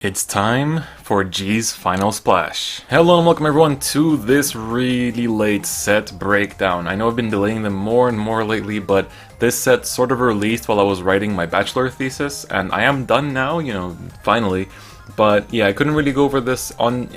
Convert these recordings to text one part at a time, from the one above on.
It's time for G's Final Splash. Hello and welcome everyone to this really late set breakdown. I know I've been delaying them more and more lately, but this set sort of released while I was writing my bachelor thesis, and I am done now, finally. But yeah, I couldn't really go over this on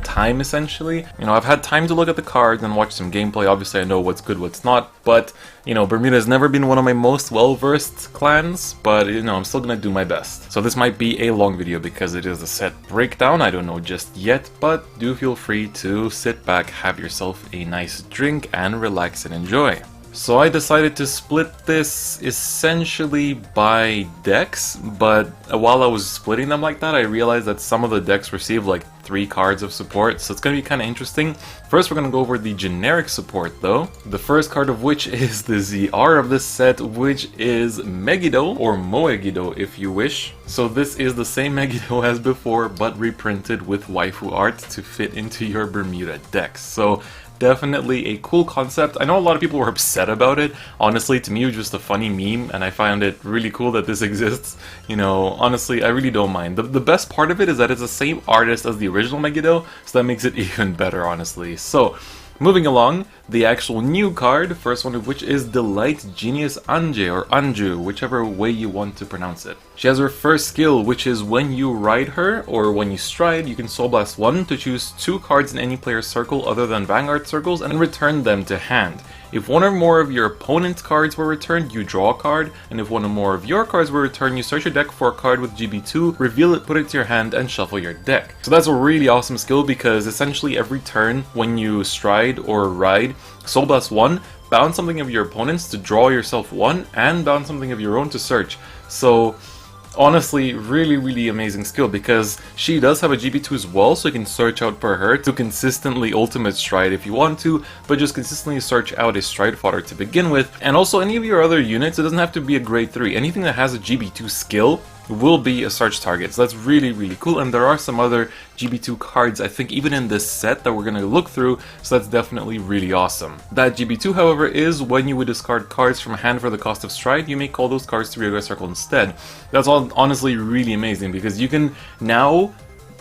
time, essentially. I've had time to look at the cards and watch some gameplay. Obviously, I know what's good, what's not. But, Bermuda has never been one of my most well-versed clans. But, I'm still gonna do my best. So this might be a long video because it is a set breakdown. I don't know just yet. But do feel free to sit back, have yourself a nice drink, and relax and enjoy. So I decided to split this essentially by decks, but while I was splitting them like that, I realized that some of the decks received like 3 cards of support, so it's going to be kind of interesting. First, we're going to go over the generic support though, the first card of which is the ZR of this set, which is Megiddo, or Moegido if you wish. So this is the same Megiddo as before, but reprinted with waifu art to fit into your Bermuda decks. So definitely a cool concept. I know a lot of people were upset about it. Honestly, to me it was just a funny meme, and I found it really cool that this exists. Honestly, I really don't mind. The best part of it is that it's the same artist as the original Megiddo, so that makes it even better, honestly. So, moving along, the actual new card, first one of which is Delight Genius Anje, or Anju, whichever way you want to pronounce it. She has her first skill, which is when you ride her, or when you stride, you can Soul Blast 1 to choose 2 cards in any player's circle other than Vanguard circles and return them to hand. If one or more of your opponent's cards were returned, you draw a card, and if one or more of your cards were returned, you search your deck for a card with GB2, reveal it, put it to your hand, and shuffle your deck. So that's a really awesome skill because essentially every turn when you stride or ride, Soul Blast 1, bounce something of your opponent's to draw yourself 1, and bounce something of your own to search. So honestly, really amazing skill because she does have a GB2 as well, so you can search out for her to consistently ultimate stride if you want to, but just consistently search out a stride fodder to begin with. And also any of your other units, it doesn't have to be a grade 3. Anything that has a GB2 skill will be a search target, so that's really cool. And there are some other GB2 cards, I think, even in this set that we're going to look through, so that's definitely really awesome. That GB2, however, is when you would discard cards from hand for the cost of stride, you may call those cards to your circle instead. That's all honestly really amazing because you can now,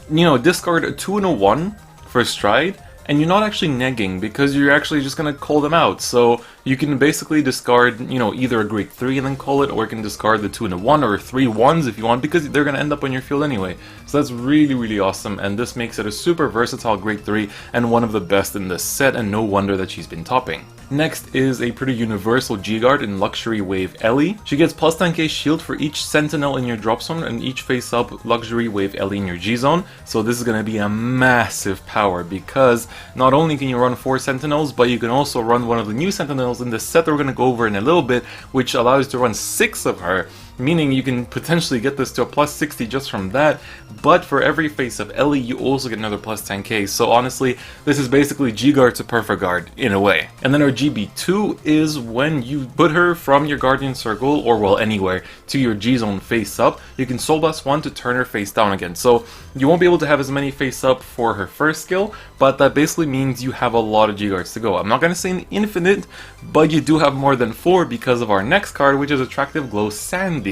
discard a 2 and a 1 for stride, and you're not actually negging because you're actually just going to call them out. So you can basically discard, either a grade 3 and then call it, or you can discard the 2 and a 1 or 3 1s if you want, because they're going to end up on your field anyway. So that's really awesome, and this makes it a super versatile grade 3 and one of the best in this set, and no wonder that she's been topping. Next is a pretty universal G-Guard in Luxury Wave Ellie. She gets plus 10k shield for each sentinel in your drop zone and each face-up Luxury Wave Ellie in your G-Zone. So this is going to be a massive power because not only can you run 4 sentinels, but you can also run one of the new sentinels in this set that we're going to go over in a little bit, which allows you to run 6 of her. Meaning you can potentially get this to a plus 60 just from that, but for every face of Ellie you also get another plus 10k, so honestly this is basically G-Guard to Perfect Guard in a way. And then our GB2 is when you put her from your Guardian Circle, or well anywhere, to your G-Zone face up, you can Soul Blast 1 to turn her face down again. So you won't be able to have as many face up for her first skill, but that basically means you have a lot of G-Guards to go. I'm not going to say an infinite, but you do have more than 4 because of our next card, which is Attractive Glow Sandy.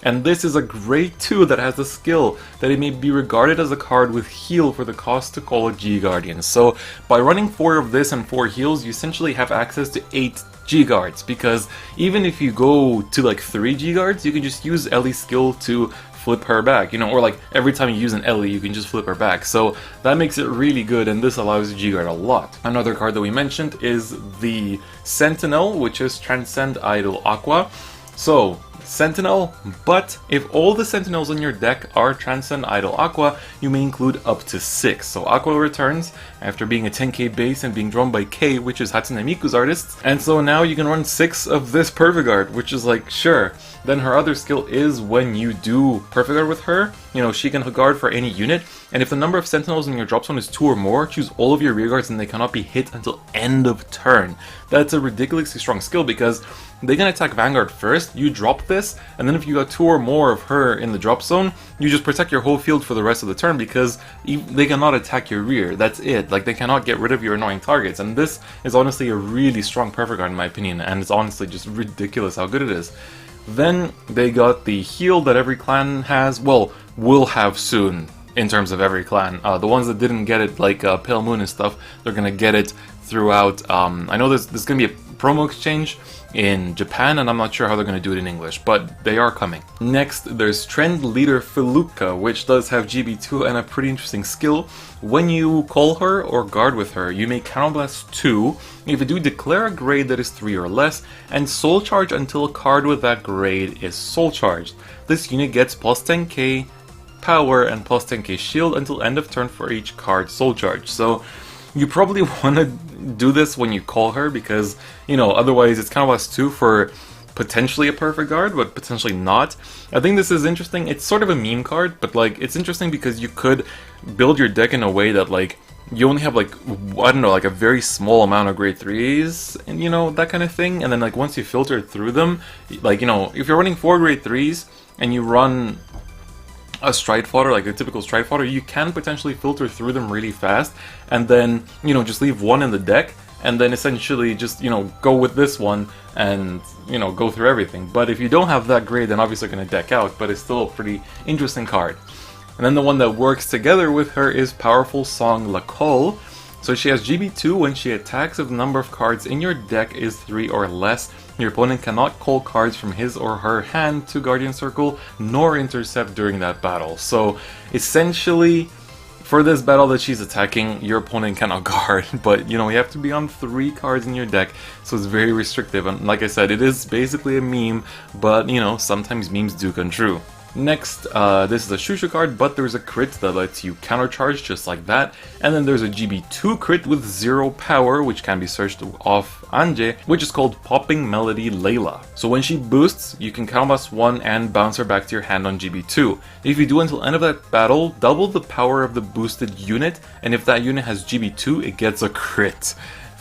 And this is a grade 2 that has the skill that it may be regarded as a card with heal for the cost to call a G-Guardian. So by running 4 of this and 4 heals, you essentially have access to 8 G-Guards, because even if you go to like 3 G-Guards, you can just use Ellie's skill to flip her back, or like every time you use an Ellie you can just flip her back, so that makes it really good, and this allows you G-Guard a lot. Another card that we mentioned is the Sentinel, which is Transcend Idol Aqua. So Sentinel, but if all the Sentinels on your deck are Transcend Idol Aqua, you may include up to 6. So Aqua returns after being a 10k base and being drawn by K, which is Hatsune Miku's artist, and so now you can run 6 of this Perfect Guard, which is like, sure. Then her other skill is when you do Perfect Guard with her, she can guard for any unit, and if the number of Sentinels in your drop zone is 2 or more, choose all of your rear guards and they cannot be hit until end of turn. That's a ridiculously strong skill because they can attack Vanguard first, you drop this, and then if you got 2 or more of her in the drop zone, you just protect your whole field for the rest of the turn because they cannot attack your rear. That's it. Like, they cannot get rid of your annoying targets, and this is honestly a really strong Perfect Guard in my opinion, and it's honestly just ridiculous how good it is. Then they got the heal that every clan has, well, will have soon in terms of every clan. The ones that didn't get it, like Pale Moon and stuff, they're gonna get it throughout. I know there's gonna be a promo exchange in Japan, and I'm not sure how they're going to do it in English, but they are coming. Next, there's Trend Leader Feluca, which does have GB2 and a pretty interesting skill. When you call her or guard with her, you may counterblast 2. If you do, declare a grade that is 3 or less, and soul charge until a card with that grade is soul charged. This unit gets plus 10k power and plus 10k shield until end of turn for each card soul charge. So you probably want to do this when you call her because, you know, otherwise it's counterblast 2 for potentially a perfect guard, but potentially not. I think this is interesting. It's sort of a meme card, but like it's interesting because you could build your deck in a way that like you only have like, I don't know, like a very small amount of grade 3s and, you know, that kind of thing. And then like once you filter through them, like, you know, if you're running 4 grade 3s and you run a stride fodder, like a typical stride fodder, you can potentially filter through them really fast and then, you know, just leave one in the deck and then essentially just, you know, go with this one and, you know, go through everything. But if you don't have that grade, then obviously you're going to deck out, but it's still a pretty interesting card. And then the one that works together with her is Powerful Song La Colle. So she has GB2 when she attacks if the number of cards in your deck is 3 or less. Your opponent cannot call cards from his or her hand to Guardian Circle, nor intercept during that battle. So essentially, for this battle that she's attacking, your opponent cannot guard, but you know, you have to be on 3 cards in your deck, so it's very restrictive. And like I said, it is basically a meme, but you know, sometimes memes do come true. Next, this is a Chouchou card, but there's a crit that lets you countercharge just like that. And then there's a GB2 crit with 0 power, which can be searched off Anje, which is called Popping Melody Layla. So when she boosts, you can counterblast 1 and bounce her back to your hand on GB2. If you do until end of that battle, double the power of the boosted unit, and if that unit has GB2, it gets a crit.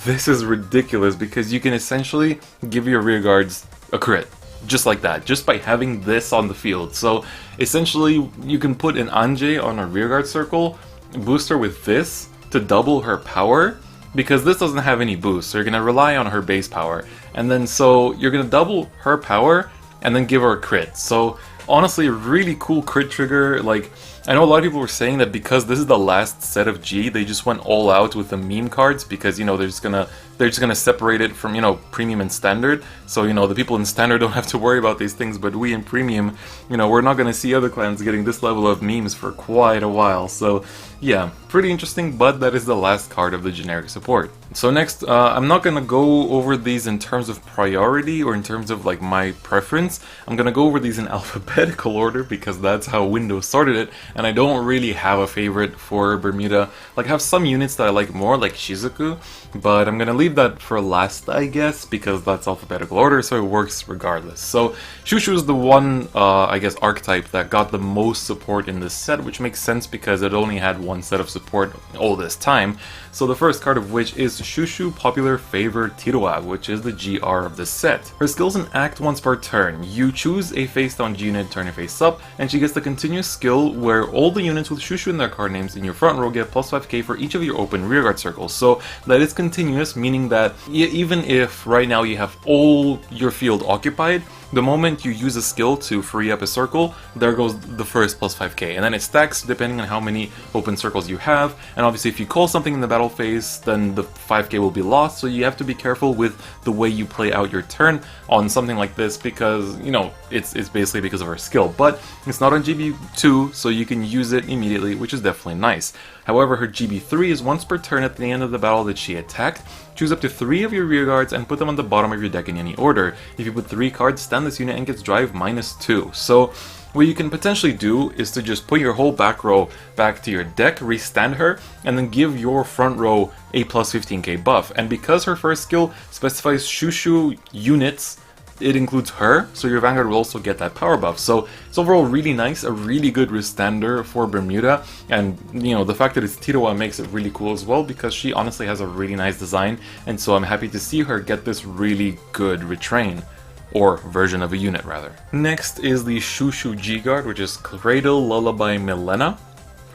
This is ridiculous because you can essentially give your rear guards a crit. Just like that, just by having this on the field. So essentially you can put an Anje on a rearguard circle, boost her with this to double her power, because this doesn't have any boost, so you're gonna rely on her base power. And then so you're gonna double her power and then give her a crit. So honestly, really cool crit trigger. Like, I know a lot of people were saying that because this is the last set of G, they just went all out with the meme cards because, you know, they're just gonna separate it from, you know, premium and standard. So, you know, the people in standard don't have to worry about these things, but we in premium, you know, we're not gonna see other clans getting this level of memes for quite a while. So yeah, pretty interesting, but that is the last card of the generic support. So next, I'm not gonna go over these in terms of priority or in terms of like my preference. I'm gonna go over these in alphabetical order because that's how Windows started it, and I don't really have a favorite for Bermuda. Like, I have some units that I like more, like Shizuku, but I'm gonna leave that for last, I guess, because that's alphabetical order, so it works regardless. So Chouchou is the one, I guess, archetype that got the most support in this set, which makes sense because it only had one set of support all this time. So the first card of which is Chouchou Popular Favor Tiroa, which is the GR of this set. Her skills and act once per turn. You choose a face down G unit, turn your face up, and she gets the continuous skill where all the units with Chouchou in their card names in your front row get plus 5k for each of your open rearguard circles. So that is continuous, meaning that even if right now you have all your field occupied, the moment you use a skill to free up a circle, there goes the first plus 5k, and then it stacks depending on how many open circles you have. And obviously if you call something in the battle phase, then the 5k will be lost, so you have to be careful with the way you play out your turn on something like this because, you know, it's basically because of her skill. But it's not on GB2, so you can use it immediately, which is definitely nice. However, her GB3 is once per turn at the end of the battle that she attacked. Choose up to 3 of your rearguards and put them on the bottom of your deck in any order. If you put 3 cards, stand this unit and gets drive -2. So what you can potentially do is to just put your whole back row back to your deck, restand her, and then give your front row a plus 15k buff. And because her first skill specifies Chouchou units, it includes her, so your Vanguard will also get that power buff. So it's overall really nice, a really good restander for Bermuda, and you know, the fact that it's Tiroa makes it really cool as well because she honestly has a really nice design, and so I'm happy to see her get this really good retrain. Or version of a unit, rather. Next is the Chouchou G-Guard, which is Cradle Lullaby Milena.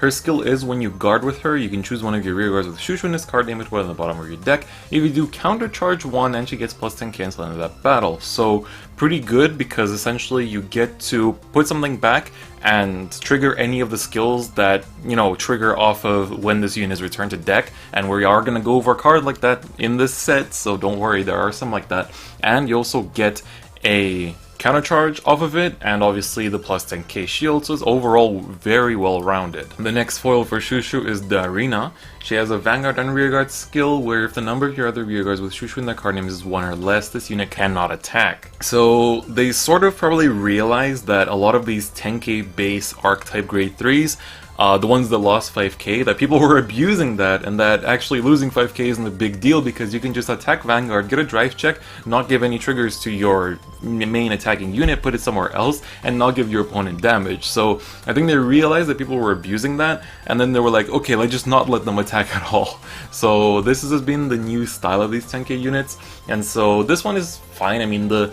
Her skill is when you guard with her, you can choose one of your rear guards with Chouchou in this card name and put it on the bottom of your deck. If you do counter charge 1 and she gets plus 10 cancel into that battle. So pretty good because essentially you get to put something back and trigger any of the skills that, you know, trigger off of when this unit is returned to deck, and we are going to go over a card like that in this set, so don't worry, there are some like that. And you also get a counter charge off of it, and obviously the plus 10k shield, so it's overall very well rounded. The next foil for Chouchou is Darina. She has a Vanguard and Rearguard skill where if the number of your other rearguards with Chouchou in their card names is 1 or less, this unit cannot attack. So they sort of probably realized that a lot of these 10k base archetype grade 3s, the ones that lost 5k, that people were abusing that, and that actually losing 5k isn't a big deal because you can just attack Vanguard, get a drive check, not give any triggers to your main attacking unit, put it somewhere else, and not give your opponent damage. So I think they realized that people were abusing that, and then they were like, okay, let's just not let them attack at all. So this has been the new style of these 10k units, and so this one is fine. I mean, the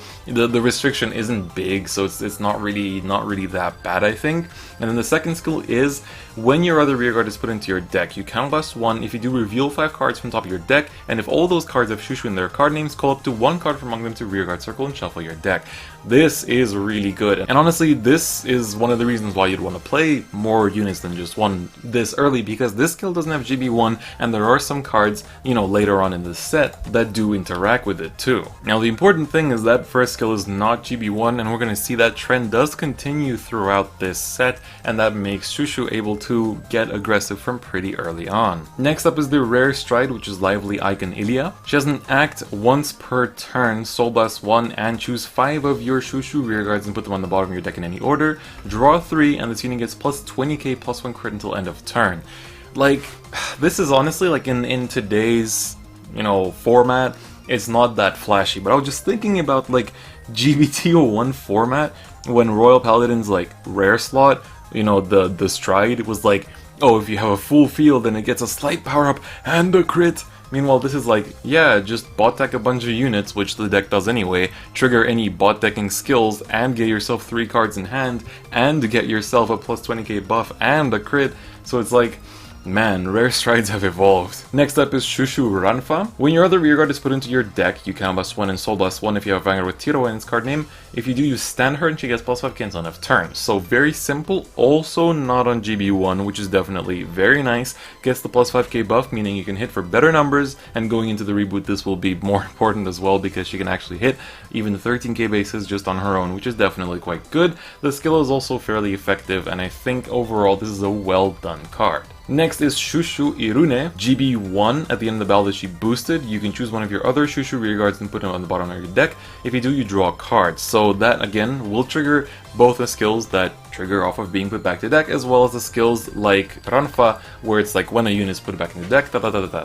restriction isn't big, so it's not really that bad, I think. And then the second skill is when your other rearguard is put into your deck, you counterblast 1 if you do reveal 5 cards from the top of your deck, and if all those cards have Chouchou in their card names, call up to 1 card from among them to rearguard circle and shuffle your deck. This is really good, and honestly, this is one of the reasons why you'd want to play more units than just one this early, because this skill doesn't have GB1, and there are some cards, you know, later on in the set that do interact with it too. Now, the important thing is that first skill is not GB1, and we're going to see that trend does continue throughout this set, and that makes Chouchou able to get aggressive from pretty early on. Next up is the Rare Stride, which is Lively Icon Ilia. She has an act once per turn, Soul Blast 1, and choose 5 of your Chouchou rearguards and put them on the bottom of your deck in any order. Draw 3, and this unit gets plus 20k plus 1 crit until end of turn. Like, this is honestly, like, in today's, you know, format, it's not that flashy, but I was just thinking about, like, GBT01 format, when Royal Paladin's, like, rare slot, you know, the stride was like, oh, if you have a full field, then it gets a slight power-up and a crit. Meanwhile, this is like, yeah, just bot deck a bunch of units, which the deck does anyway, trigger any bot decking skills, and get yourself 3 cards in hand, and get yourself a plus 20k buff and a crit, so it's like, man, rare strides have evolved. Next up is Chouchou Ranfa. When your other rearguard is put into your deck, you can blast 1 and Soul Blast 1 if you have Vanguard with Tiro in its card name. If you do, you stand her and she gets plus 5 cancel on of turn. So very simple, also not on GB1, which is definitely very nice. Gets the plus 5k buff, meaning you can hit for better numbers, and going into the reboot this will be more important as well because she can actually hit even the 13k bases just on her own, which is definitely quite good. The skill is also fairly effective, and I think overall this is a well done card. Next is Chouchou Irune, GB1. At the end of the battle that she boosted, you can choose one of your other Chouchou rearguards and put them on the bottom of your deck. If you do, you draw a card. So that, again, will trigger both the skills that trigger off of being put back to deck, as well as the skills like Ranfa, where it's like when a unit is put back in the deck,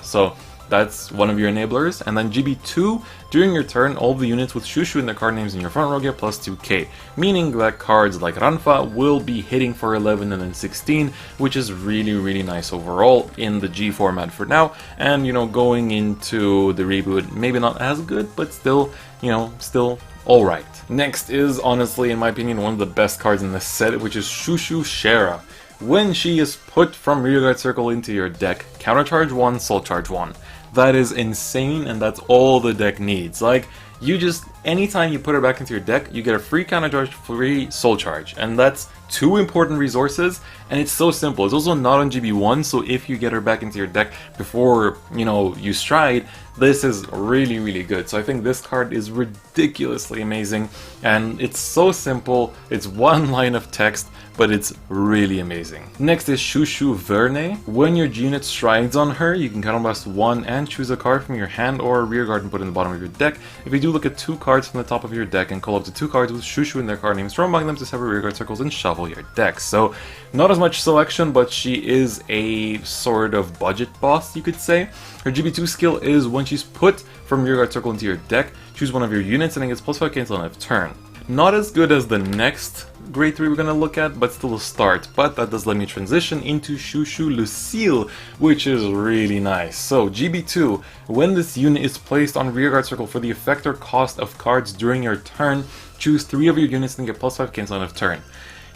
So that's one of your enablers. And then GB2, during your turn, all the units with Chouchou in their card names in your front row get plus 2k, meaning that cards like Ranfa will be hitting for 11 and then 16, which is really nice overall in the G format for now, and, you know, going into the reboot, maybe not as good, but still, you know, still alright. Next is, honestly, in my opinion, one of the best cards in this set, which is Chouchou Shera. When she is put from rearguard circle into your deck, countercharge 1, soul charge 1. That is insane, and that's all the deck needs. Like, you just, anytime you put her back into your deck, you get a free countercharge, free soul charge, and that's 2 important resources, and it's so simple. It's also not on GB1, so if you get her back into your deck before, you know, you stride, this is really good. So I think this card is ridiculously amazing, and it's so simple. It's 1 line of text, but it's really amazing. Next is Chouchou Verne. When your unit strides on her, you can counterblast 1 and choose a card from your hand or a rearguard and put it in the bottom of your deck. If you do, look at 2 cards from the top of your deck and call up to 2 cards with Chouchou in their card names from among them to separate rearguard circles and shuffle your deck. So not as much selection, but she is a sort of budget boss, you could say. Her GB2 skill is when she's put from rearguard circle into your deck, choose one of your units and it gets plus 5 cancel on turn. Not as good as the next grade 3 we're gonna look at, but still a start. But that does let me transition into Chouchou Lucille, which is really nice. So GB2, when this unit is placed on rearguard circle for the effect or cost of cards during your turn, choose 3 of your units and get plus 5 cancel on turn.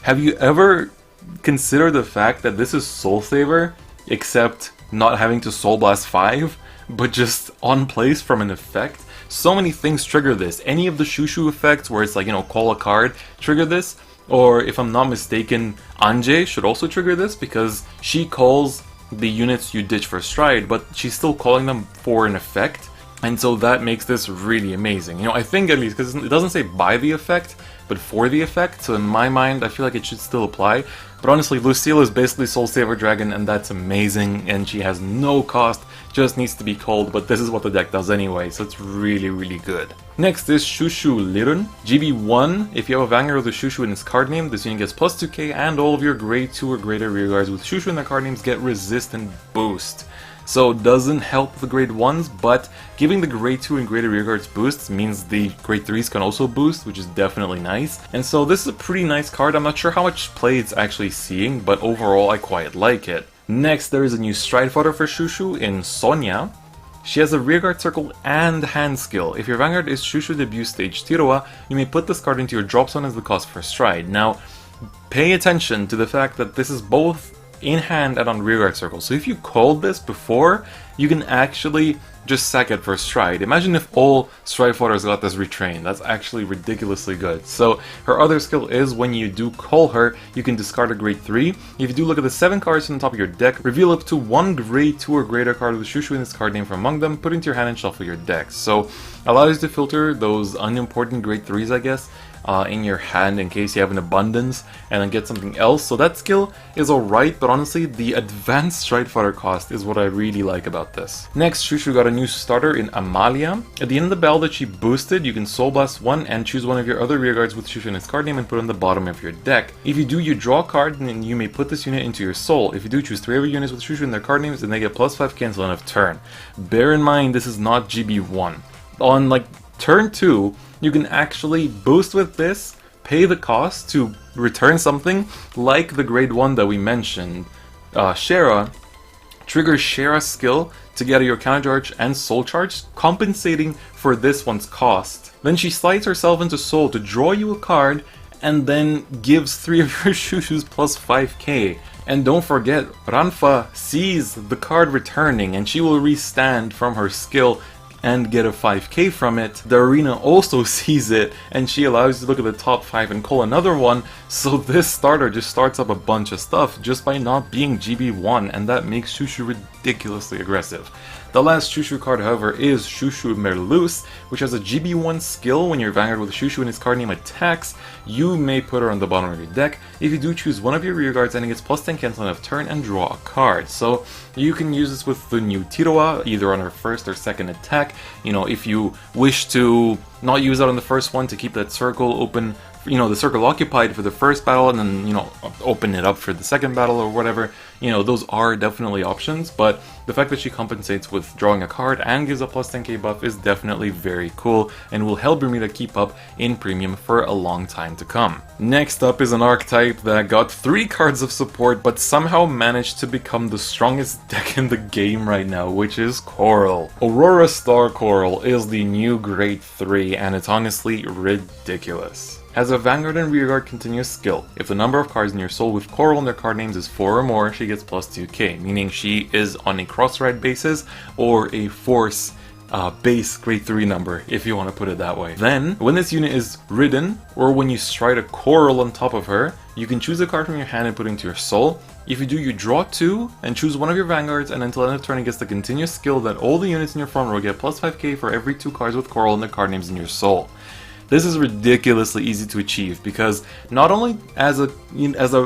Have you ever consider the fact that this is Soul Saver, except not having to Soul Blast 5, but just on place from an effect. So many things trigger this. Any of the Chouchou effects where it's like, you know, call a card, trigger this. Or if I'm not mistaken, Anje should also trigger this because she calls the units you ditch for Stride, but she's still calling them for an effect. And so that makes this really amazing. You know, I think at least, because it doesn't say by the effect, but for the effect, so in my mind, I feel like it should still apply. But honestly, Lucille is basically Soul Saver Dragon, and that's amazing, and she has no cost, just needs to be called, but this is what the deck does anyway, so it's really, really good. Next is Chouchou Lirun. GB1, if you have a Vanguard with a Chouchou in its card name, this unit gets plus 2k, and all of your grade 2 or greater rearguards with Chouchou in their card names get resistant boost. So it doesn't help the grade 1s, but giving the grade 2 and greater rearguards boosts means the grade 3s can also boost, which is definitely nice. And so this is a pretty nice card. I'm not sure how much play it's actually seeing, but overall I quite like it. Next, there is a new Stride fodder for Chouchou in Sonia. She has a rearguard circle and hand skill. If your Vanguard is Chouchou debut stage Tiroa, you may put this card into your drop zone as the cost for Stride. Now, pay attention to the fact that this is both in hand and on rearguard circle. So if you called this before, you can actually just sack it for Stride. Imagine if all Stride fodders got this retrained. That's actually ridiculously good. So her other skill is when you do call her, you can discard a grade 3. If you do look at the 7 cards on the top of your deck, reveal up to 1 grade 2 or greater card with Chouchou in its card name from among them, put it into your hand and shuffle your deck. So allows you to filter those unimportant grade 3s, I guess, in your hand in case you have an abundance, and then get something else. So that skill is alright, but honestly the advanced Stride fodder cost is what I really like about this. Next, Chouchou got a new starter in Amalia. At the end of the battle that she boosted, you can Soul Blast 1 and choose one of your other rearguards with Chouchou in its card name and put it on the bottom of your deck. If you do, you draw a card and you may put this unit into your soul. If you do, choose 3 other units with Chouchou in their card names and they get plus 5 cancel end of turn. Bear in mind, this is not GB1. On like turn 2, you can actually boost with this, pay the cost to return something like the grade 1 that we mentioned. Shera triggers Shera's skill to get your counter charge and soul charge, compensating for this one's cost. Then she slides herself into soul to draw you a card and then gives 3 of your Chouchous plus 5k. And don't forget, Ranfa sees the card returning and she will restand from her skill and get a 5k from it. The arena also sees it and she allows you to look at the top 5 and call another one, so this starter just starts up a bunch of stuff just by not being GB1, and that makes Chouchou ridiculously aggressive. The last Chouchou card, however, is Chouchou Merluce, which has a GB1 skill. When your Vanguard with Chouchou in its card name attacks, you may put her on the bottom of your deck. If you do, choose one of your rearguards and it gets plus 10 cancel end of turn and draw a card. So you can use this with the new Tiroa, either on her first or second attack. You know, if you wish to not use that on the first one to keep that circle open, you know, the circle occupied for the first battle and then, you know, open it up for the second battle or whatever, you know, those are definitely options, but the fact that she compensates with drawing a card and gives a plus 10k buff is definitely very cool and will help Bermuda keep up in premium for a long time to come. Next up is an archetype that got 3 cards of support but somehow managed to become the strongest deck in the game right now, which is Coral. Aurora Star Coral is the new grade 3 and it's honestly ridiculous. Has a Vanguard and Rearguard continuous skill. If the number of cards in your soul with Coral in their card names is 4 or more, she gets plus 2k, meaning she is on a cross-ride basis or a force base grade 3 number, if you want to put it that way. Then, when this unit is ridden, or when you stride a Coral on top of her, you can choose a card from your hand and put it into your soul. If you do, you draw 2 and choose one of your Vanguards, and until end of turn it gets the continuous skill that all the units in your front row get plus 5k for every 2 cards with Coral in their card names in your soul. This is ridiculously easy to achieve because not only as a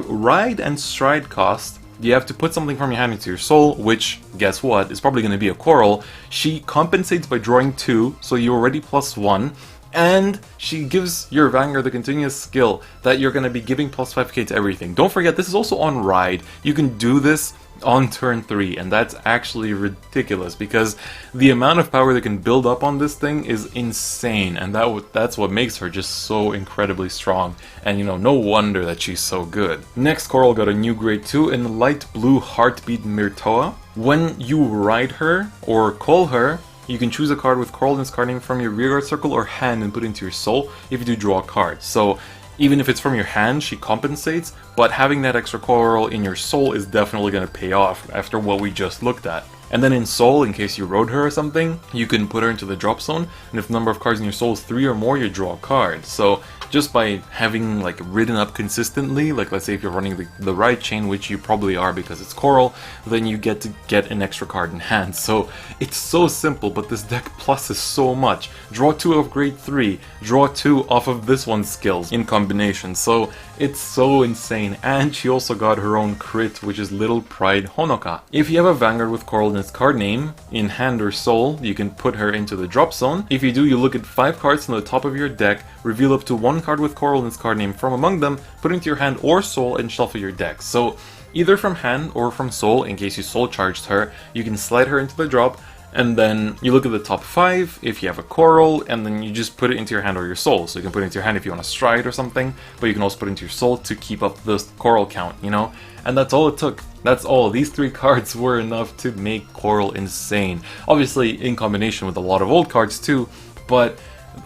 ride and stride cost, you have to put something from your hand into your soul, which, guess what, is probably going to be a Coral. She compensates by drawing 2, so you're already plus 1, and she gives your Vanguard the continuous skill that you're going to be giving plus 5k to everything. Don't forget, this is also on ride. You can do this on turn 3, and that's actually ridiculous because the amount of power that can build up on this thing is insane, and that's what makes her just so incredibly strong, and you know, no wonder that she's so good. Next, Coral got a new grade 2 in Light Blue Heartbeat Myrtoa. When you ride her or call her, you can choose a card with Coral in its card name from your rearguard circle or hand and put it into your soul. If you do, draw a card. So Even if it's from your hand, she compensates, but having that extra coral in your soul is definitely going to pay off after what we just looked at. And then in soul, in case you rode her or something, you can put her into the drop zone, and if the number of cards in your soul is 3 or more, you draw a card. So just by having like ridden up consistently, like let's say if you're running the right chain, which you probably are because it's coral, then you get to get an extra card in hand. So it's so simple, but this deck pluses so much. Draw 2 of grade 3, draw 2 off of this one's skills in combination. So it's so insane. And she also got her own crit, which is Little Pride Honoka. If you have a Vanguard with coral in its card name, in hand or soul, you can put her into the drop zone. If you do, you look at 5 cards on the top of your deck, reveal up to 1 card with coral in its card name from among them, put it into your hand or soul, and shuffle your deck. So either from hand or from soul, in case you soul charged her, you can slide her into the drop, and then you look at the top 5 if you have a coral, and then you just put it into your hand or your soul. So you can put it into your hand if you want to stride or something, but you can also put it into your soul to keep up the coral count, you know? And that's all it took. That's all. These 3 cards were enough to make coral insane. Obviously in combination with a lot of old cards too, but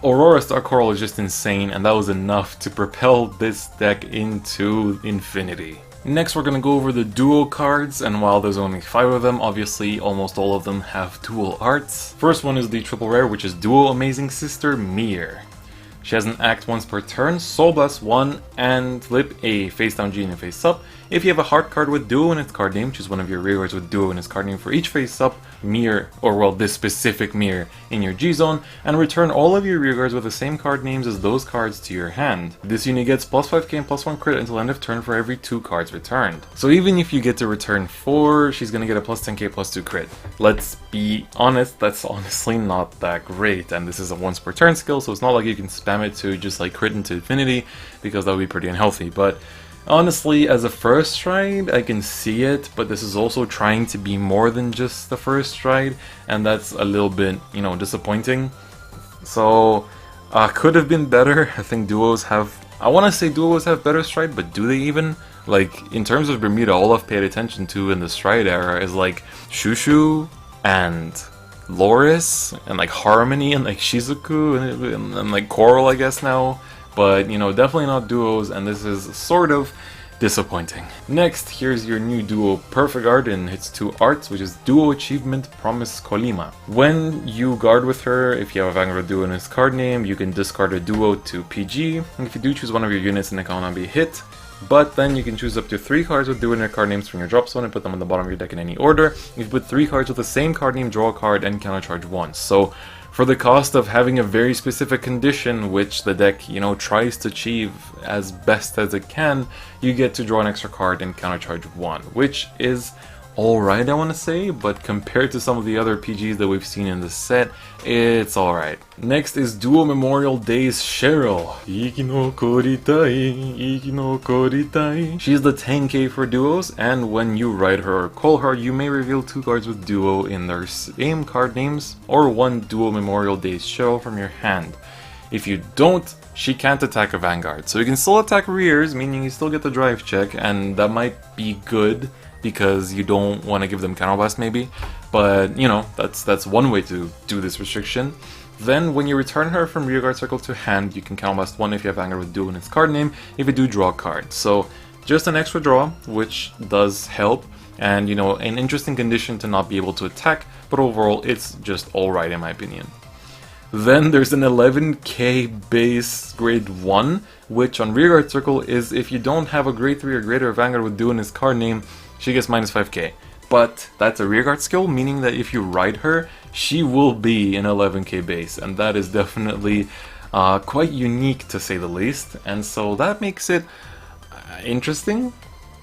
Aurora Star Coral is just insane, and that was enough to propel this deck into infinity. Next we're going to go over the duo cards, and while there's only 5 of them, obviously almost all of them have dual arts. First one is the triple rare, which is Duo Amazing Sister Mir. She has an act once per turn, Soul Blast 1, and flip a face down G and a face up. If you have a heart card with Duo in its card name, choose one of your rearguards with Duo in its card name for each face up mirror, or well, this specific mirror in your G zone, and return all of your rearguards with the same card names as those cards to your hand. This unit gets plus 5k and plus 1 crit until end of turn for every 2 cards returned. So even if you get to return 4, she's gonna get a plus 10k plus 2 crit. Let's be honest, that's honestly not that great, and this is a once per turn skill, so it's not like you can spam it to just like crit into infinity, because that would be pretty unhealthy. But honestly, as a first stride, I can see it, but this is also trying to be more than just the first stride, and that's a little bit, you know, disappointing. So, could have been better. I think duos have, I want to say duos have better stride, but do they even? Like, in terms of Bermuda, all I've paid attention to in the stride era is like Chouchou and Loris, and like Harmony, and like Shizuku, and like Coral, I guess now. But, you know, definitely not duos, and this is sort of disappointing. Next, here's your new duo Perfect Art in its 2 arts, which is Duo Achievement Promise Colima. When you guard with her, if you have a Vanguard duo in its card name, you can discard a duo to PG, and if you do, choose one of your units and it cannot be hit. But then you can choose up to 3 cards with duo in their card names from your drop zone and put them on the bottom of your deck in any order. If you put 3 cards with the same card name, draw a card and countercharge once. So for the cost of having a very specific condition, which the deck, you know, tries to achieve as best as it can, you get to draw an extra card and countercharge 1, which is alright, I want to say, but compared to some of the other PGs that we've seen in the set, it's alright. Next is Duo Memorial Days Cheryl. Iki no koritai, iki no koritai. She's the 10k for duos, and when you ride her or call her, you may reveal 2 cards with duo in their same card names, or 1 Duo Memorial Days Cheryl from your hand. If you don't, she can't attack a Vanguard, so you can still attack rears, meaning you still get the drive check, and that might be good, because you don't want to give them counterblast maybe, but you know, that's one way to do this restriction. Then when you return her from rearguard circle to hand, you can counterblast 1 if you have Vanguard with duo in its card name. If you do, draw a card. So just an extra draw, which does help, and you know, an interesting condition to not be able to attack, but overall it's just alright in my opinion. Then there's an 11k base grade 1, which on rearguard circle is if you don't have a grade 3 or greater Vanguard with duo in its card name, she gets minus 5k. But that's a rearguard skill, meaning that if you ride her, she will be an 11k base, and that is definitely quite unique to say the least, and so that makes it interesting.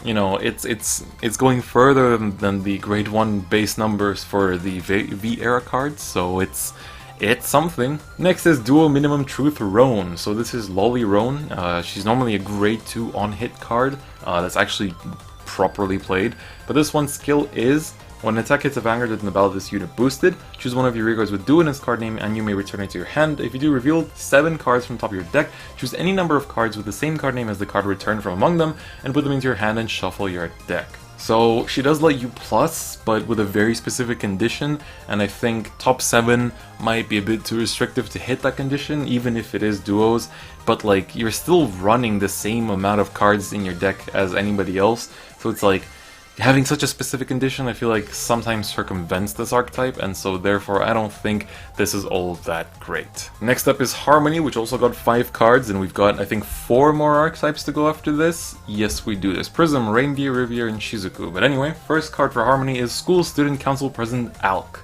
You know, it's going further than the grade 1 base numbers for the V era cards, so it's something. Next is Duo Minimum Truth Roan. So this is Lolly Roan. She's normally a grade 2 on hit card. That's actually properly played, but this one's skill is when an attack hits a Vanguard within the battle of this unit boosted, choose one of your rearguards with duo in its card name and you may return it to your hand. If you do, reveal 7 cards from the top of your deck, choose any number of cards with the same card name as the card returned from among them and put them into your hand and shuffle your deck. So she does let you plus, but with a very specific condition, and I think top 7 might be a bit too restrictive to hit that condition, even if it is duos, but like, you're still running the same amount of cards in your deck as anybody else, so it's like, having such a specific condition I feel like sometimes circumvents this archetype, and so therefore I don't think this is all that great. Next up is Harmony, which also got 5 cards, and we've got I think 4 more archetypes to go after this. Yes, we do. There's Prism, Reindeer, Riviere, and Shizuku. But anyway, first card for Harmony is School Student Council President Alk.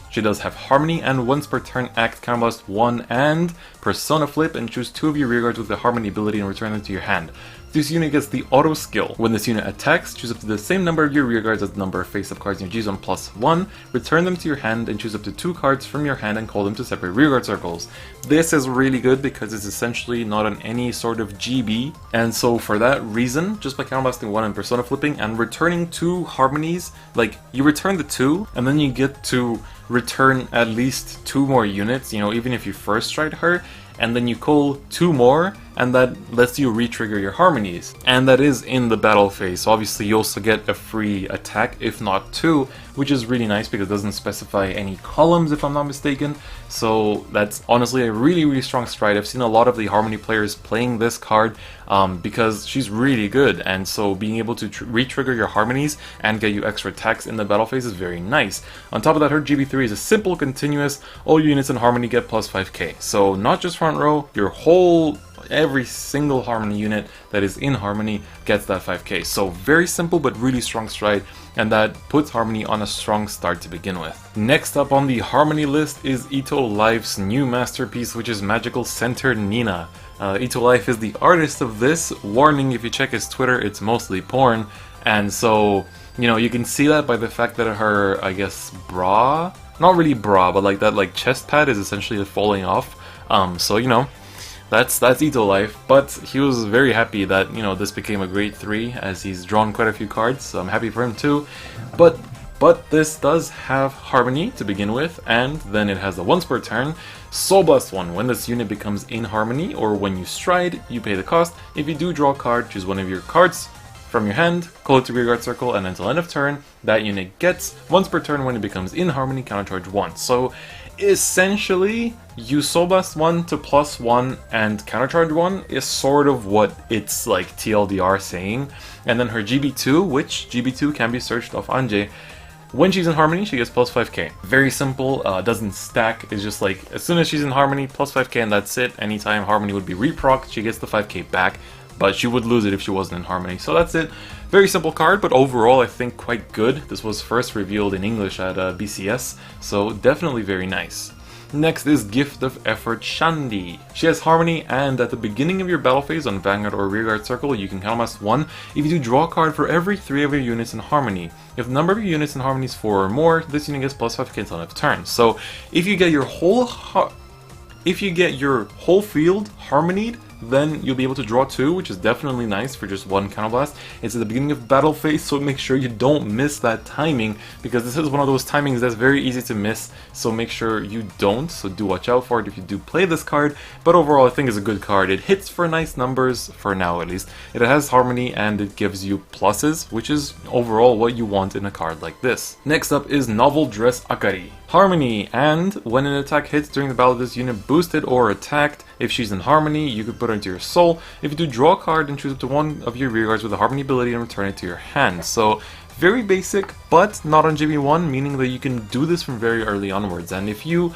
She does have Harmony, and once per turn act Counterblast 1 and Persona Flip and choose 2 of your rearguards with the Harmony ability and return them to your hand. This unit gets the auto skill. When this unit attacks, choose up to the same number of your rearguards as the number of face-up cards in your G-Zone plus 1, return them to your hand and choose up to 2 cards from your hand and call them to separate rearguard circles. This is really good because it's essentially not on any sort of GB, and so for that reason, just by counterblasting 1 and Persona Flipping and returning 2 Harmonies, like, you return the 2, and then you get to return at least 2 more units, you know, even if you first tried her, and then you call 2 more, and that lets you re-trigger your Harmonies. And that is in the battle phase, so obviously you also get a free attack, if not 2, which is really nice because it doesn't specify any columns if I'm not mistaken, so that's honestly a really strong stride. I've seen a lot of the Harmony players playing this card because she's really good, and so being able to re-trigger your Harmonies and get you extra attacks in the battle phase is very nice. On top of that, her GB3 is a simple continuous, all units in Harmony get plus 5k, so not just front row, your whole every single Harmony unit that is in Harmony gets that 5k. So very simple but really strong stride, and that puts Harmony on a strong start to begin with. Next up on the Harmony list is Ito Life's new masterpiece, which is Magical Center Nina. Ito Life is the artist of this. Warning, if you check his Twitter, it's mostly porn, and so, you know, you can see that by the fact that her, I guess, bra, not really bra, but like that like chest pad is essentially falling off. So, you know, that's Ito Life, but he was very happy that, you know, this became a grade 3 as he's drawn quite a few cards, so I'm happy for him too. But this does have Harmony to begin with, and then it has a once per turn Soul Blast 1. When this unit becomes in Harmony, or when you stride, you pay the cost. If you do draw a card, choose one of your cards from your hand, call it to rearguard circle, and until end of turn, that unit gets once per turn when it becomes in Harmony, countercharge 1. So essentially, you Soul Blast 1 to plus 1 and countercharge 1 is sort of what it's like TLDR saying. And then her GB2, which GB2 can be searched off Anje, when she's in Harmony, she gets plus 5k. Very simple, doesn't stack, it's just like, as soon as she's in Harmony, plus 5k and that's it. Anytime Harmony would be reprocced, she gets the 5k back, but she would lose it if she wasn't in Harmony. So that's it. Very simple card, but overall I think quite good. This was first revealed in English at BCS, so definitely very nice. Next is Gift of Effort Shandi. She has Harmony, and at the beginning of your battle phase on Vanguard or Rearguard Circle, you can counterblast 1 if you do draw a card for every 3 of your units in Harmony. If the number of your units in Harmony is 4 or more, this unit gets plus 5k until end of turn. So if you get your whole field Harmonied, then you'll be able to draw 2, which is definitely nice for just 1 counterblast. It's at the beginning of battle phase, so make sure you don't miss that timing, because this is one of those timings that's very easy to miss, so make sure you don't, so do watch out for it if you do play this card. But overall I think it's a good card. It hits for nice numbers, for now at least. It has Harmony and it gives you pluses, which is overall what you want in a card like this. Next up is Novel Dress Akari. Harmony, and when an attack hits during the battle, this unit boosted or attacked. If she's in Harmony, you could put her into your soul. If you do draw a card, then choose up to 1 of your rearguards with the Harmony ability and return it to your hand. So very basic, but not on GB1, meaning that you can do this from very early onwards. And if you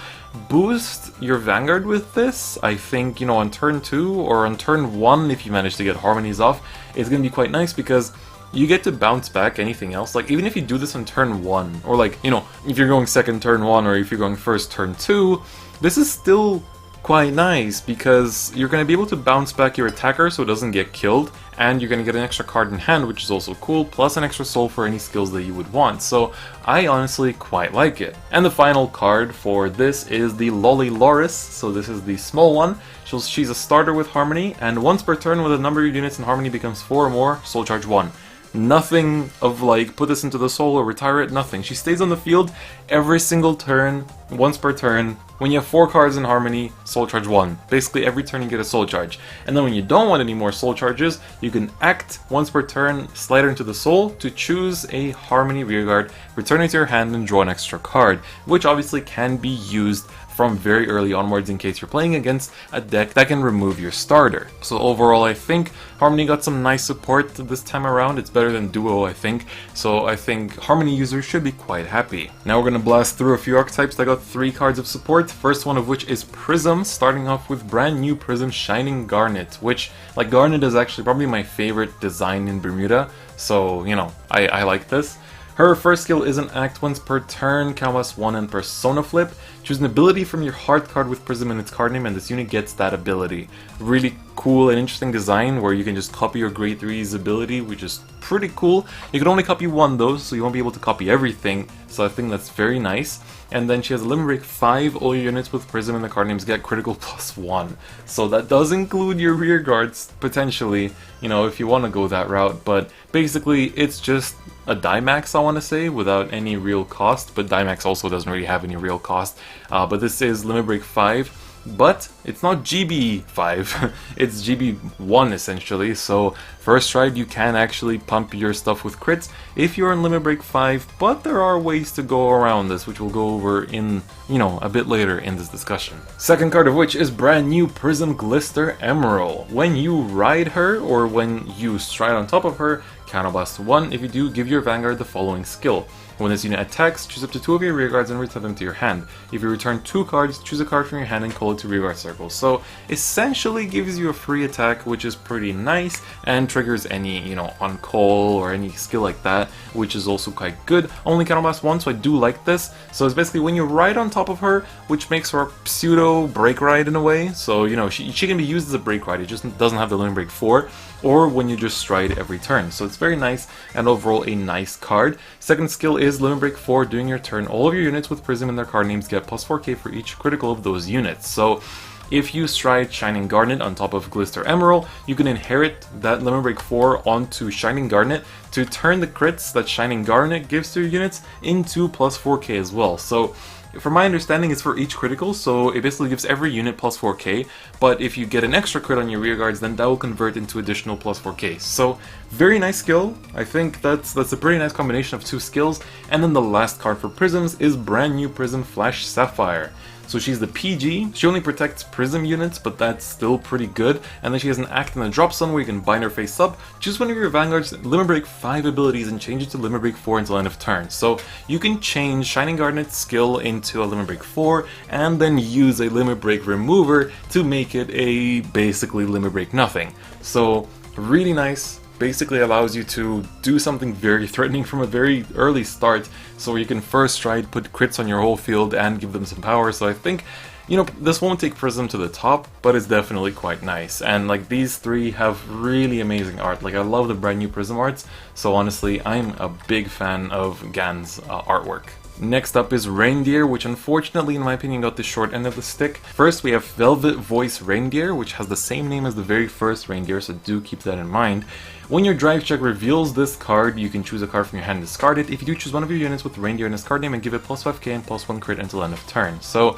boost your Vanguard with this, I think, you know, on turn 2 or on turn 1, if you manage to get Harmonies off, it's going to be quite nice because you get to bounce back anything else. Like, even if you do this on turn 1, or like, you know, if you're going second turn 1, or if you're going first turn 2, this is still quite nice because you're going to be able to bounce back your attacker so it doesn't get killed, and you're going to get an extra card in hand, which is also cool, plus an extra soul for any skills that you would want. So I honestly quite like it. And the final card for this is the Lolly Loris. So this is the small one. She's a starter with Harmony, and once per turn when the number of units in Harmony becomes 4 or more, soul charge 1. Nothing of like, put this into the soul or retire it, nothing. She stays on the field every single turn once per turn. When you have 4 cards in Harmony, Soul Charge 1. Basically every turn you get a Soul Charge. And then when you don't want any more Soul Charges, you can act once per turn, slide her into the Soul to choose a Harmony Rearguard, return it to your hand and draw an extra card, which obviously can be used from very early onwards in case you're playing against a deck that can remove your starter. So overall I think Harmony got some nice support this time around. It's better than Duo, I think. So I think Harmony users should be quite happy. Now we're gonna blast through a few archetypes that got 3 cards of support. First one of which is PRISM, starting off with brand new PRISM Shining Garnet, which, like, Garnet is actually probably my favorite design in Bermuda. So, you know, I like this. Her first skill is an act once per turn, Canvas 1 and Persona Flip. Choose an ability from your heart card with Prism in its card name and this unit gets that ability. Really cool and interesting design where you can just copy your grade 3's ability, which is pretty cool. You can only copy one though, so you won't be able to copy everything, so I think that's very nice. And then she has a Limit Break 5, all your units with Prism in the card names get critical +1. So that does include your rear guards, potentially, you know, if you want to go that route, but basically it's just a Dimax, I want to say, without any real cost, but Dimax also doesn't really have any real cost. But this is Limit Break 5, but it's not GB5, it's GB1 essentially, so first stride you can actually pump your stuff with crits if you're in Limit Break 5, but there are ways to go around this, which we'll go over in, you know, a bit later in this discussion. Second card of which is brand new Prism Glister Emerald. When you ride her, or when you stride on top of her, Counterblast 1. If you do, give your Vanguard the following skill. When this unit attacks, choose up to 2 of your rear guards and return them to your hand. If you return 2 cards, choose a card from your hand and call it to rearguard circle. So essentially gives you a free attack, which is pretty nice, and triggers any, you know, on call or any skill like that, which is also quite good. Only Counterblast 1, so I do like this. So it's basically when you ride on top of her, which makes her a pseudo break ride in a way. So, you know, she can be used as a break ride, it just doesn't have the Limit Break 4, or when you just stride every turn. So it's very nice, and overall a nice card. Second skill is Limit Break 4. During your turn, all of your units with Prism in their card names get +4k for each critical of those units. So if you stride Shining Garnet on top of Glister Emerald, you can inherit that Limit Break 4 onto Shining Garnet to turn the crits that Shining Garnet gives to your units into +4k as well. So from my understanding, it's for each critical, so it basically gives every unit +4k, but if you get an extra crit on your rear guards, then that will convert into additional +4k. So, very nice skill. I think that's a pretty nice combination of 2 skills. And then the last card for Prisms is brand new Prism Flash Sapphire. So she's the PG, she only protects Prism units, but that's still pretty good. And then she has an act and a drop zone where you can bind her face up, choose one of your Vanguard's Limit Break 5 abilities and change it to Limit Break 4 until end of turn. So you can change Shining Garnet's skill into a Limit Break 4, and then use a Limit Break remover to make it a basically Limit Break nothing. So really nice. Basically allows you to do something very threatening from a very early start, so you can first stride, put crits on your whole field and give them some power. So I think, you know, this won't take Prism to the top, but it's definitely quite nice. And like these 3 have really amazing art. Like I love the brand new Prism arts, so honestly I'm a big fan of Gan's artwork. Next up is Raindear, which unfortunately in my opinion got the short end of the stick. First we have Velvet Voice Raindear, which has the same name as the very first Raindear, so do keep that in mind. When your drive check reveals this card, you can choose a card from your hand and discard it. If you do, choose one of your units with Raindear in its card name and give it +5k and +1 crit until end of turn. So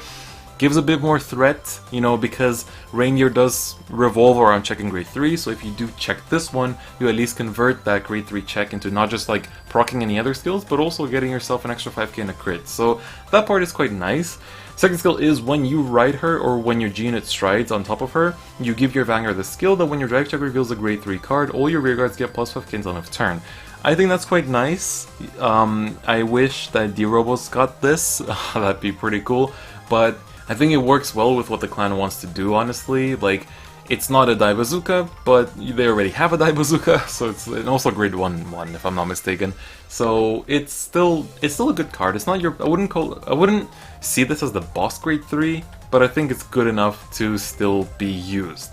gives a bit more threat, you know, because Raindear does revolve around checking grade 3, so if you do check this one, you at least convert that grade 3 check into not just like proccing any other skills, but also getting yourself an extra 5k and a crit. So that part is quite nice. Second skill is when you ride her, or when your G-unit strides on top of her, you give your Vanguard the skill that when your drive check reveals a grade 3 card, all your rear guards get +5k until end of turn. I think that's quite nice. I wish that D-Robos got this, that'd be pretty cool, but I think it works well with what the clan wants to do, honestly. Like, it's not a Dai Bazooka, but they already have a Dai Bazooka, so it's also grade 1 if I'm not mistaken. So it's still a good card. It's not your I wouldn't see this as the boss grade 3, but I think it's good enough to still be used.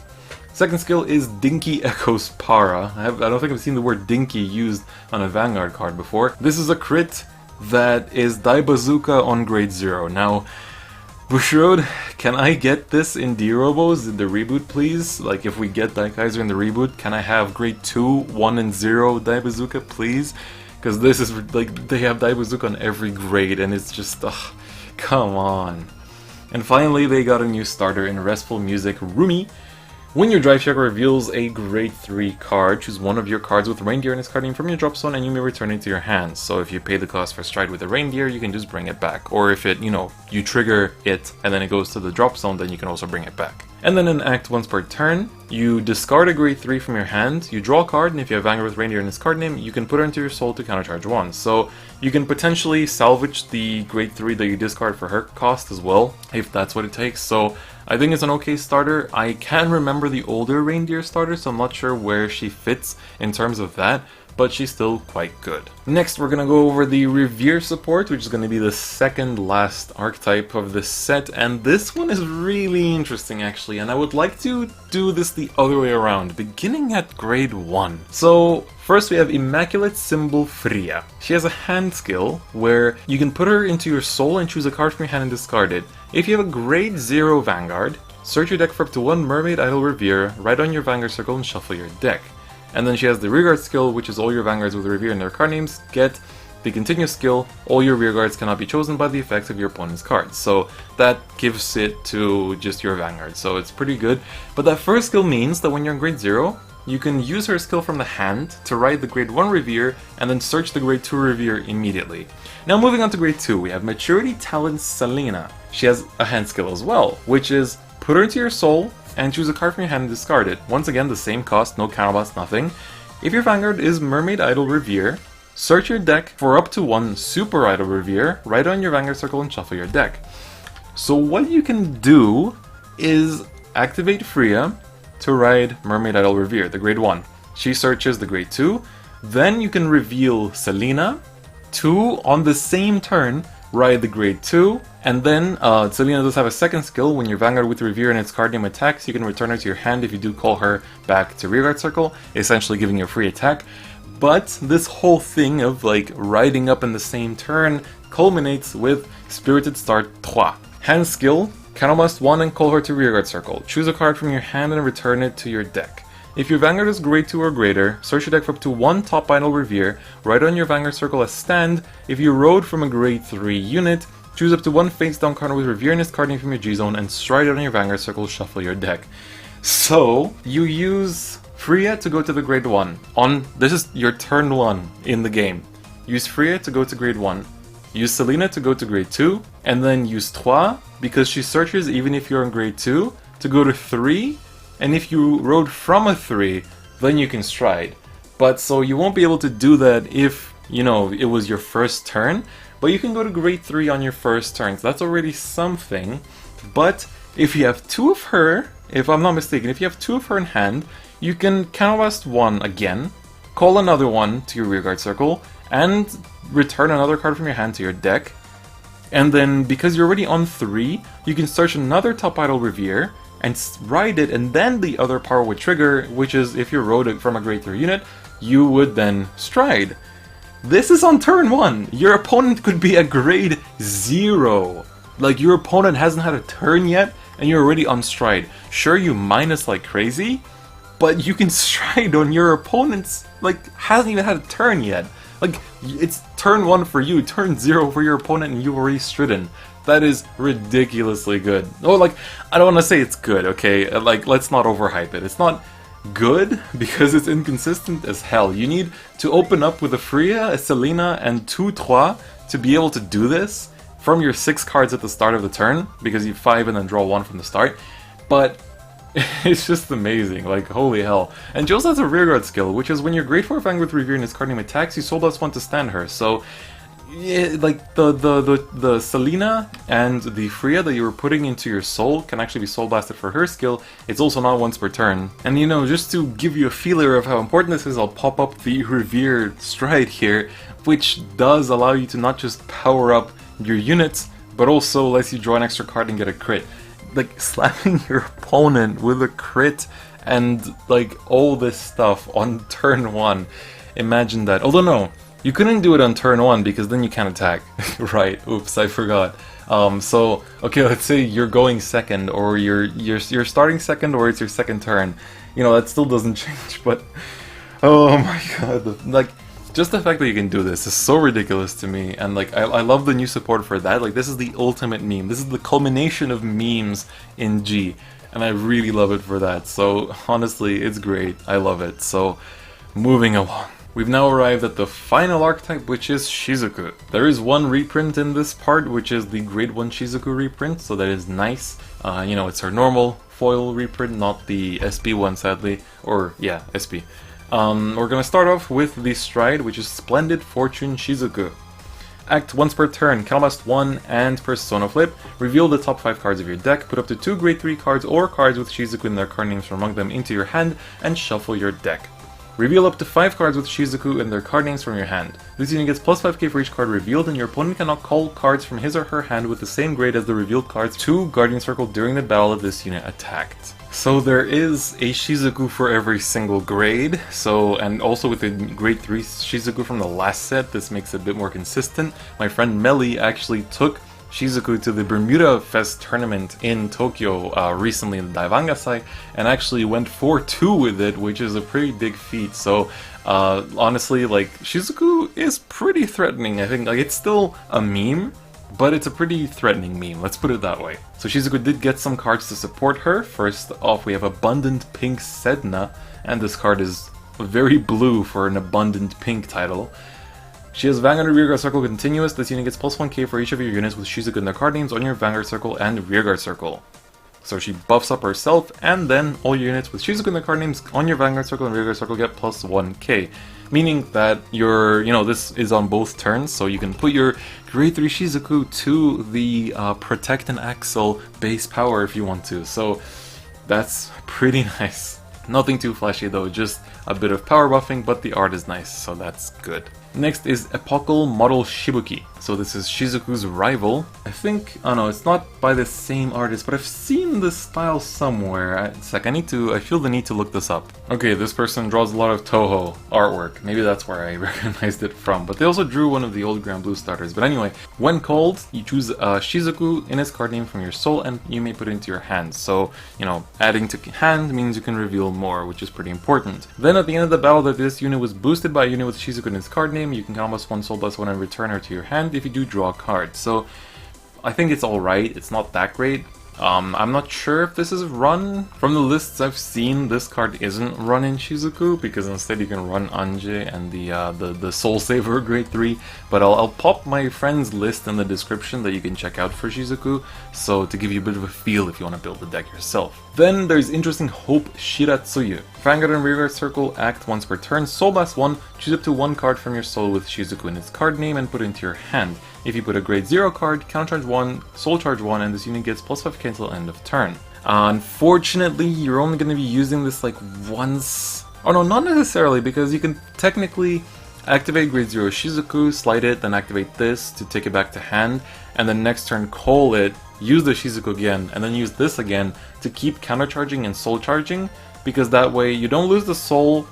Second skill is Dinky Echoes Para. I don't think I've seen the word Dinky used on a Vanguard card before. This is a crit that is Dai Bazooka on grade 0. Now, Bushrode, can I get this in D-Robos in the reboot, please? Like, if we get Daikaiser in the reboot, can I have grade 2, 1, and 0 Dai Bazooka, please? Because this is, like, they have Dai Bazooka on every grade, and it's just, Come on. And finally, they got a new starter in Restful Music, Rumi. When your drive check reveals a grade 3 card, choose one of your cards with Raindear in its card name from your drop zone and you may return it to your hands. So if you pay the cost for Stride with a Raindear, you can just bring it back. Or if it, you trigger it and then it goes to the drop zone, then you can also bring it back. And then in Act once per turn, you discard a grade 3 from your hand, you draw a card, and if you have Vanguard with Raindear in its card name, you can put her into your soul to countercharge 1. So you can potentially salvage the grade 3 that you discard for her cost as well, if that's what it takes. So I think it's an okay starter. I can remember the older Raindear starter, so I'm not sure where she fits in terms of that, but she's still quite good. Next, we're gonna go over the Riviere support, which is gonna be the second last archetype of this set, and this one is really interesting actually, and I would like to do this the other way around, beginning at grade 1. So, first we have Immaculate Symbol Fria. She has a hand skill, where you can put her into your soul and choose a card from your hand and discard it. If you have a grade 0 Vanguard, search your deck for up to 1 Mermaid Idol Riviere, write on your Vanguard circle and shuffle your deck. And then she has the Rearguard skill, which is all your Vanguards with Riviere in their card names get the continuous skill, all your Rearguards cannot be chosen by the effects of your opponent's cards. So that gives it to just your Vanguard, so it's pretty good. But that first skill means that when you're in grade 0, you can use her skill from the hand to write the grade 1 Riviere and then search the grade 2 Riviere immediately. Now moving on to grade 2, we have Maturity Talent Selena. She has a hand skill as well, which is put her into your soul, and choose a card from your hand and discard it. Once again, the same cost, no counterblast, nothing. If your Vanguard is Mermaid Idol Riviere, search your deck for up to 1 Super Idol Riviere, write on your Vanguard circle and shuffle your deck. So what you can do is activate Freya to ride Mermaid Idol Riviere, the grade 1. She searches the grade 2, then you can reveal Selena to, on the same turn, ride the grade 2, and then Selena does have a second skill. When your Vanguard with Riviere and its card name attacks, you can return her to your hand if you do call her back to Rearguard Circle, essentially giving you a free attack. But this whole thing of like riding up in the same turn culminates with Spirited Star 3. Hand skill, counterblast 1 and call her to Rearguard Circle. Choose a card from your hand and return it to your deck. If your Vanguard is grade 2 or greater, search your deck for up to 1 Top Idol Riviere, write on your Vanguard circle as stand. If you rode from a grade 3 unit, choose up to 1 face down card with Riviere in its card name from your G-Zone and stride it on your Vanguard circle, shuffle your deck. So, you use Freya to go to the grade 1. This is your turn 1 in the game. Use Freya to go to grade 1. Use Selena to go to grade 2, and then use Trois, because she searches even if you're in grade 2, to go to 3, and if you rode from a 3, then you can stride. But so you won't be able to do that if, it was your first turn, but you can go to grade 3 on your first turn, so that's already something. But if you have 2 of her, if I'm not mistaken, if you have 2 of her in hand, you can counterblast 1 again, call another one to your Rearguard circle, and return another card from your hand to your deck. And then, because you're already on 3, you can search another Top Idol Riviere, and ride it, and then the other power would trigger, which is if you rode it from a grade 3 unit, you would then stride. This is on turn 1! Your opponent could be a grade 0! Like, your opponent hasn't had a turn yet, and you're already on stride. Sure, you minus like crazy, but you can stride on your opponent's, hasn't even had a turn yet. It's turn 1 for you, turn 0 for your opponent, and you've already stridden. That is ridiculously good. Oh, I don't want to say it's good, okay? Let's not overhype it. It's not good because it's inconsistent as hell. You need to open up with a Freya, a Selena, and 2 Trois to be able to do this from your 6 cards at the start of the turn, because you 5 and then draw 1 from the start. But it's just amazing, holy hell. And she also has a Rearguard skill, which is when your grade 4 Vanguard with Riviere and its card name attacks, you soul blast 1 to stand her. So yeah, the Selena and the Freya that you were putting into your soul can actually be soul blasted for her skill. It's also not once per turn. And just to give you a feeler of how important this is, I'll pop up the Riviere Stride here, which does allow you to not just power up your units, but also lets you draw an extra card and get a crit. Slapping your opponent with a crit and all this stuff on turn 1. Imagine that. Although no, you couldn't do it on turn 1 because then you can't attack. Right, oops, I forgot. So, okay, let's say you're going second, or you're starting second, or it's your second turn. That still doesn't change, but oh my god, just the fact that you can do this is so ridiculous to me, and like I love the new support for that. Like, this is the ultimate meme. This is the culmination of memes in G, and I really love it for that. So honestly, it's great. I love it. So moving along. We've now arrived at the final archetype, which is Shizuku. There is one reprint in this part, which is the grade 1 Shizuku reprint, so that is nice. You know, it's her normal foil reprint, not the SP one, sadly. Or, yeah, SP. We're gonna start off with the Stride, which is Splendid Fortune Shizuku. Act once per turn, Calmast 1 and Persona Flip. Reveal the top 5 cards of your deck, put up to 2 grade 3 cards or cards with Shizuku in their card names from among them into your hand, and shuffle your deck. Reveal up to 5 cards with Shizuku and their card names from your hand. This unit gets plus 5k for each card revealed, and your opponent cannot call cards from his or her hand with the same grade as the revealed cards to Guardian Circle during the battle that this unit attacked. So there is a Shizuku for every single grade, and also with the grade 3 Shizuku from the last set, this makes it a bit more consistent. My friend Melly actually took Shizuku to the Bermuda Fest tournament in Tokyo recently in the Diva, and actually went 4-2 with it, which is a pretty big feat. So honestly, like, Shizuku is pretty threatening. I think, like, it's still a meme, but it's a pretty threatening meme, let's put it that way. So Shizuku did get some cards to support her. First off, we have Abundant Pink Sedna, and this card is very blue for an Abundant Pink title. She has Vanguard and Rearguard Circle continuous. This unit gets plus 1k for each of your units with Shizuku in their card names on your Vanguard Circle and Rearguard Circle. So she buffs up herself, and then all your units with Shizuku in their card names on your Vanguard Circle and Rearguard Circle get plus 1k. Meaning that this is on both turns, so you can put your grade 3 Shizuku to the Protect and Axle base power if you want to. So that's pretty nice. Nothing too flashy though, just a bit of power buffing, but the art is nice, so that's good. Next is Epochal Model Shibuki. So this is Shizuku's rival. I think, oh no, it's not by the same artist, but I've seen this style somewhere. It's like, I feel the need to look this up. Okay, this person draws a lot of Toho artwork. Maybe that's where I recognized it from. But they also drew one of the old Grand Blue starters. But anyway, when called, you choose Shizuku in its card name from your soul, and you may put it into your hand. So, adding to hand means you can reveal more, which is pretty important. Then at the end of the battle, that this unit was boosted by a unit with Shizuku in its card name, you can almost 1 soul plus 1 and return her to your hand if you do draw a card. So I think it's alright, it's not that great. I'm not sure if this is run. From the lists I've seen, this card isn't run in Shizuku, because instead you can run Anje and the Soul Saver grade 3, but I'll pop my friend's list in the description that you can check out for Shizuku, so to give you a bit of a feel if you want to build the deck yourself. Then there's Interesting Hope Shiratsuyu. Vanguard and Rearguard Circle, act once per turn, Soul Blast 1, choose up to 1 card from your soul with Shizuku in its card name and put it into your hand. If you put a grade 0 card, counter charge 1, soul charge 1, and this unit gets plus 5k until end of turn. Unfortunately, you're only going to be using this like once. Oh no, not necessarily, because you can technically activate grade 0 Shizuku, slide it, then activate this to take it back to hand, and then next turn call it, use the Shizuku again, and then use this again to keep countercharging and soul charging, because that way you don't lose the soul,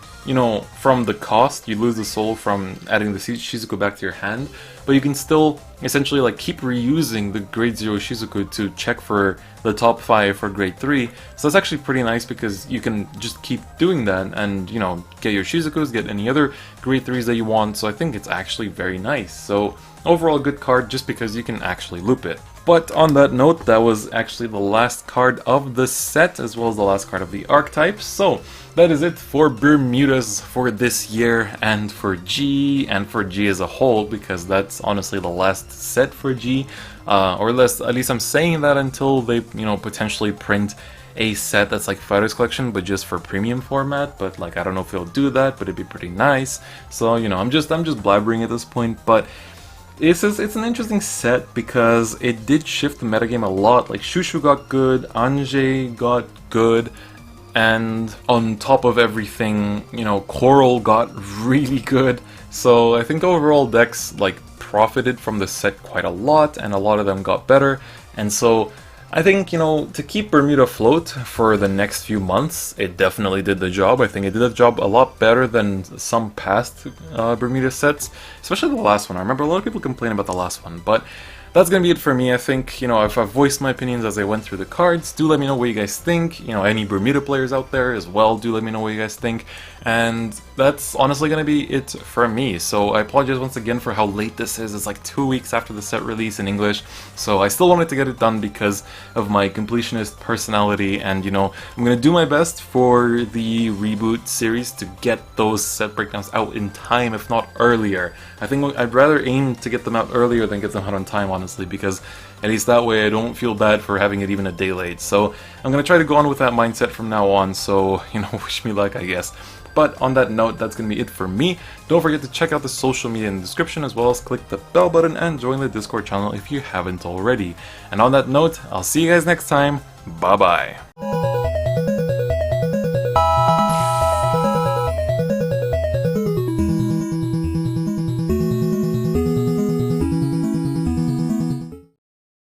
from the cost, you lose the soul from adding the Shizuku back to your hand, but you can still essentially like keep reusing the grade 0 Shizuku to check for the top 5 for grade 3, so that's actually pretty nice because you can just keep doing that and, get your Shizukus, get any other grade 3s that you want, so I think it's actually very nice. So overall, good card just because you can actually loop it. But on that note, that was actually the last card of the set, as well as the last card of the archetypes. So that is it for Bermudas for this year, and for G as a whole, because that's honestly the last set for G. Or at least I'm saying that until they, potentially print a set that's like Fighters Collection, but just for premium format. But like, I don't know if they'll do that, but it'd be pretty nice. So, I'm just blabbering at this point, but it's an interesting set because it did shift the metagame a lot. Like, Chouchou got good, Anje got good, and on top of everything, Coral got really good. So I think overall decks like profited from the set quite a lot, and a lot of them got better. And so I think, to keep Bermuda afloat for the next few months, it definitely did the job. I think it did the job a lot better than some past Bermuda sets, especially the last one. I remember a lot of people complain about the last one, but that's gonna be it for me. I think, you know, if I've voiced my opinions as I went through the cards, do let me know what you guys think. You know, any Bermuda players out there as well, do let me know what you guys think. And that's honestly gonna be it for me. So I apologize once again for how late this is. It's like 2 weeks after the set release in English, so I still wanted to get it done because of my completionist personality, and you know, I'm gonna do my best for the reboot series to get those set breakdowns out in time, if not earlier. I think I'd rather aim to get them out earlier than get them out on time, honestly, because at least that way I don't feel bad for having it even a day late. So I'm gonna try to go on with that mindset from now on, so, you know, wish me luck, I guess. But on that note, that's going to be it for me. Don't forget to check out the social media in the description, as well as click the bell button and join the Discord channel if you haven't already. And on that note, I'll see you guys next time. Bye bye.